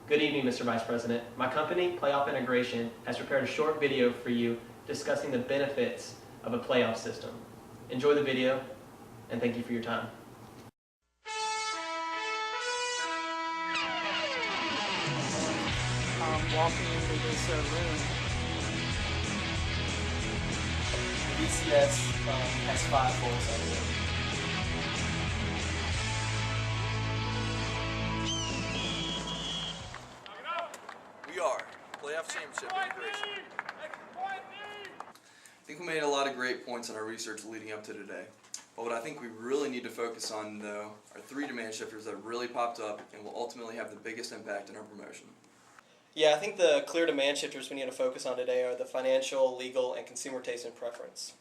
Good evening, Mr. Vice President. My company, Playoff Integration, has prepared a short video for you discussing the benefits of a playoff system. Enjoy the video, and thank you for your time. Walking into this room. BCS has 5 goals under it. We are Playoff Championship Integration. I think we made a lot of great points in our research leading up to today. But what I think we really need to focus on, though, are 3 demand shifters that really popped up and will ultimately have the biggest impact in our promotion. Yeah, I think the clear demand shifters we need to focus on today are the financial, legal, and consumer taste and preference.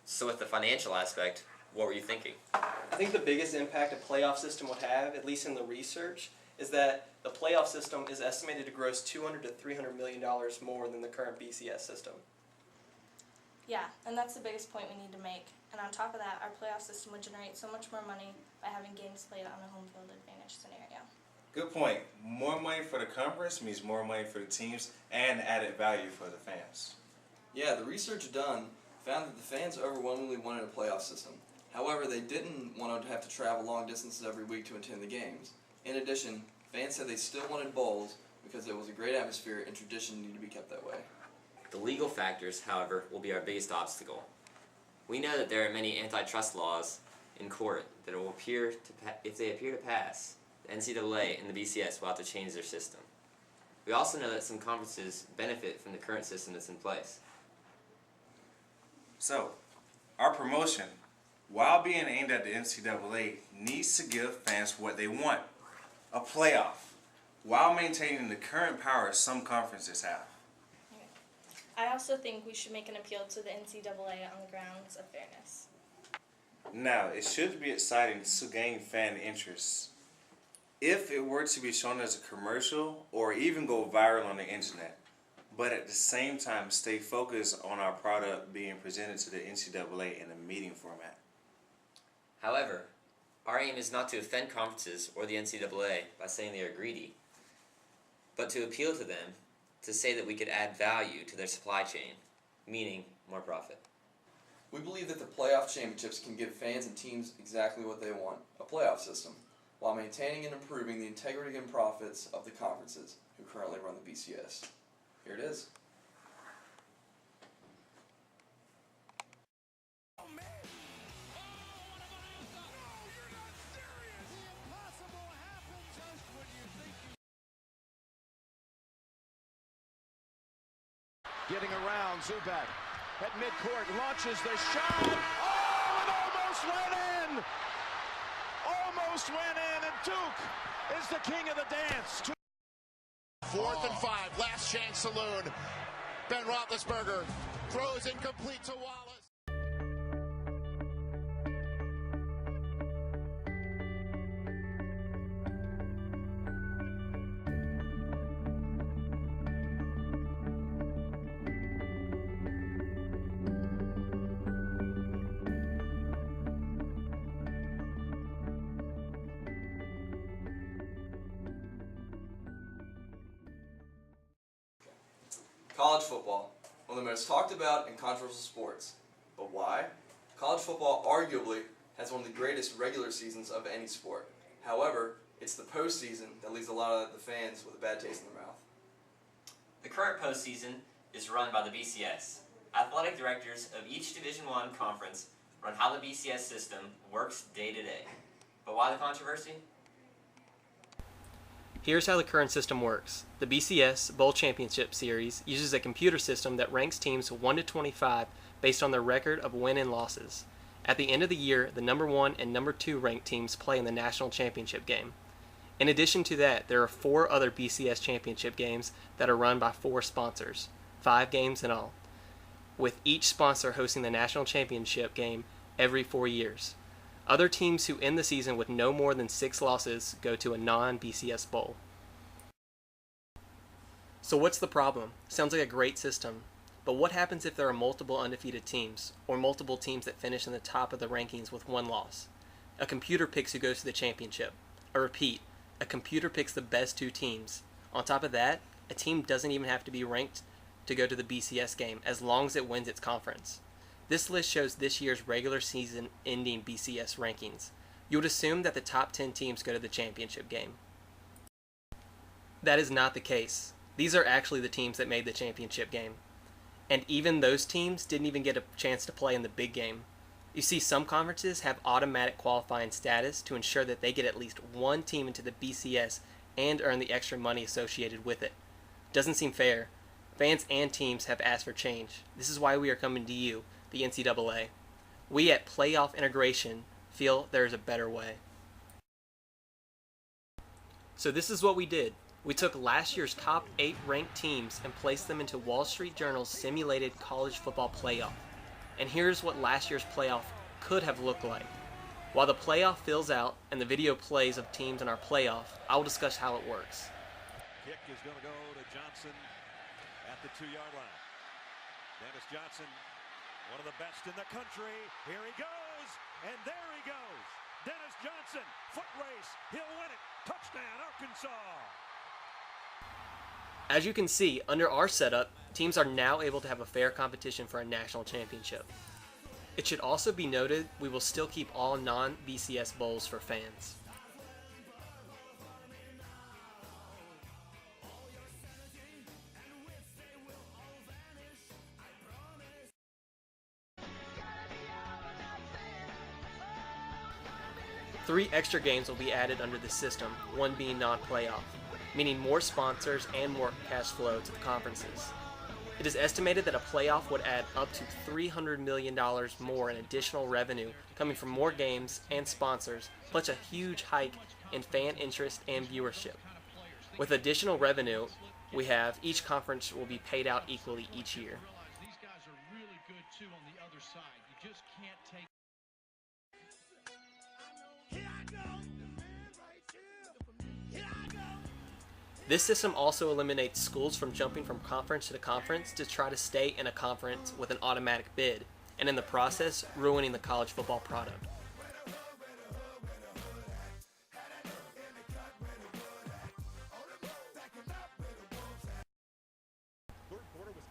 So with the financial aspect, what were you thinking? I think the biggest impact a playoff system would have, at least in the research, is that the playoff system is estimated to gross $200 to $300 million more than the current BCS system. Yeah, and that's the biggest point we need to make. And on top of that, our playoff system would generate so much more money by having games played on a home field advantage scenario. Good point. More money for the conference means more money for the teams and added value for the fans. Yeah, the research done found that the fans overwhelmingly wanted a playoff system. However, they didn't want to have to travel long distances every week to attend the games. In addition, fans said they still wanted bowls because it was a great atmosphere and tradition needed to be kept that way. The legal factors, however, will be our biggest obstacle. We know that there are many antitrust laws in court that will appear to, if they appear to pass, the NCAA and the BCS will have to change their system. We also know that some conferences benefit from the current system that's in place. So, our promotion, while being aimed at the NCAA, needs to give fans what they want, a playoff, while maintaining the current power some conferences have. I also think we should make an appeal to the NCAA on the grounds of fairness. Now, it should be exciting to gain fan interest. If it were to be shown as a commercial or even go viral on the internet, but at the same time stay focused on our product being presented to the NCAA in a meeting format. However, our aim is not to offend conferences or the NCAA by saying they are greedy, but to appeal to them to say that we could add value to their supply chain, meaning more profit. We believe that the playoff championships can give fans and teams exactly what they want, a playoff system, while maintaining and improving the integrity and profits of the conferences who currently run the BCS. Here it is. Getting around, Zubat at midcourt, launches the shot. Oh, it almost went in! Almost went in, and Duke is the king of the dance. 4th and 5, last chance saloon. Ben Roethlisberger throws incomplete to Wallace. College football, one of the most talked about and controversial sports. But why? College football arguably has one of the greatest regular seasons of any sport. However, it's the postseason that leaves a lot of the fans with a bad taste in their mouth. The current postseason is run by the BCS. Athletic directors of each Division I conference run how the BCS system works day to day. But why the controversy? Here's how the current system works. The BCS Bowl Championship Series uses a computer system that ranks teams 1 to 25 based on their record of win and losses. At the end of the year, the number 1 and number 2 ranked teams play in the national championship game. In addition to that, there are 4 other BCS championship games that are run by 4 sponsors, 5 games in all, with each sponsor hosting the national championship game every 4 years. Other teams who end the season with no more than 6 losses go to a non-BCS bowl. So what's the problem? Sounds like a great system. But what happens if there are multiple undefeated teams, or multiple teams that finish in the top of the rankings with 1 loss? A computer picks who goes to the championship. I repeat, a computer picks the best 2 teams. On top of that, a team doesn't even have to be ranked to go to the BCS game as long as it wins its conference. This list shows this year's regular season ending BCS rankings. You would assume that the top 10 teams go to the championship game. That is not the case. These are actually the teams that made the championship game. And even those teams didn't even get a chance to play in the big game. You see, some conferences have automatic qualifying status to ensure that they get at least one team into the BCS and earn the extra money associated with it. Doesn't seem fair. Fans and teams have asked for change. This is why we are coming to you, the NCAA. We at Playoff Integration feel there is a better way. So this is what we did. We took last year's top 8 ranked teams and placed them into Wall Street Journal's simulated college football playoff. And here's what last year's playoff could have looked like. While the playoff fills out and the video plays of teams in our playoff, I will discuss how it works. Kick is going to go to Johnson at the 2-yard line. Dennis Johnson, one of the best in the country. Here he goes, and there he goes. Dennis Johnson, foot race. He'll win it. Touchdown, Arkansas. As you can see, under our setup, teams are now able to have a fair competition for a national championship. It should also be noted we will still keep all non-BCS bowls for fans. Three extra games will be added under this system, one being non-playoff, meaning more sponsors and more cash flow to the conferences. It is estimated that a playoff would add up to $300 million more in additional revenue coming from more games and sponsors, plus a huge hike in fan interest and viewership. With additional revenue we have, each conference will be paid out equally each year. These guys are really good too on the other side. You just can't take. This system also eliminates schools from jumping from conference to conference to try to stay in a conference with an automatic bid, and in the process, ruining the college football product.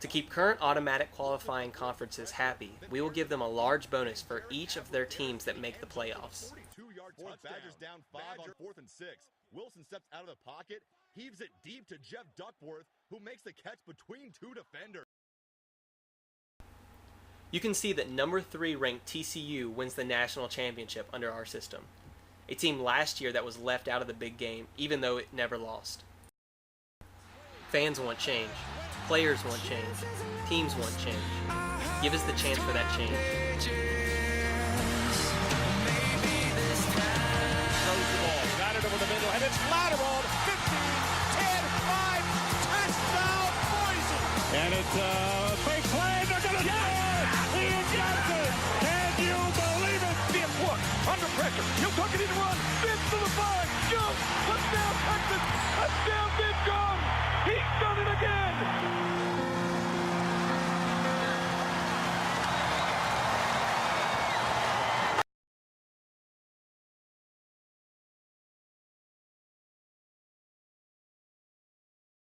To keep current automatic qualifying conferences happy, we will give them a large bonus for each of their teams that make the playoffs. 42-yard touchdown. Badgers down 5 on 4th and 6. Wilson steps out of the pocket, heaves it deep to Jeff Duckworth, who makes the catch between 2 defenders. You can see that number 3 ranked TCU wins the national championship under our system. A team last year that was left out of the big game, even though it never lost. Fans want change. Players want change. Teams want change. Give us the chance for that change. Got it over the middle, and it's lateral. 15, 10, 5, touchdown, Boise. And it's a fake play. They're going to score. Ian Johnson. Can you believe it? Fifth look, under pressure. He'll tuck it in and run. Spins to the 5. Jump. Touchdown, Texas. Touchdown, Big Guy.